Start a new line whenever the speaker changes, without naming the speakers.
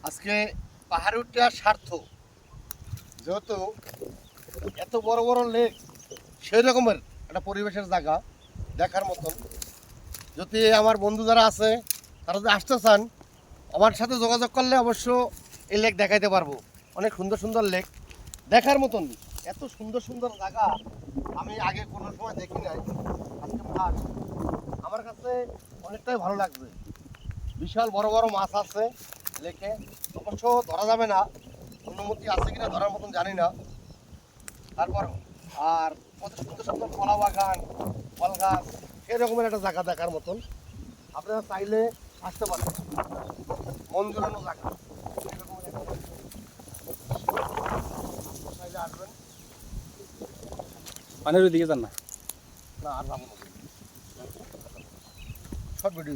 আজকে পাহাড়ে উঠে স্বার্থ যেহেতু এত বড় বড় লেক সেই রকমের একটা পরিবেশের জায়গা দেখার মতন। যদি আমার বন্ধু যারা আছে তারা যদি আসতে চান আমার সাথে যোগাযোগ করলে অবশ্য এই লেক দেখাইতে পারবো। অনেক সুন্দর সুন্দর লেক দেখার মতন। এত সুন্দর সুন্দর জায়গা আমি আগে কোনো সময় দেখি নাই, আজকে ফার্স্ট। আমার কাছে অনেকটাই ভালো লাগছে। বিশাল বড় বড় মাছ আছে লেকে, অবশ্য ধরা যাবে না, অনুমতি আছে কিনা ধরার মতন জানি না। তারপর আর কত সুন্দর সুন্দর কলা বাগান, ফল গাছ, এরকমের একটা জায়গা দেখার মতন। আপনারা চাইলে আসতে পারেন, মন জোড়ানো জায়গা। চাইলে আসবেন।
পানির ওইদিকে যান না।
না আর যাবো না, শর্ট ভিডিও।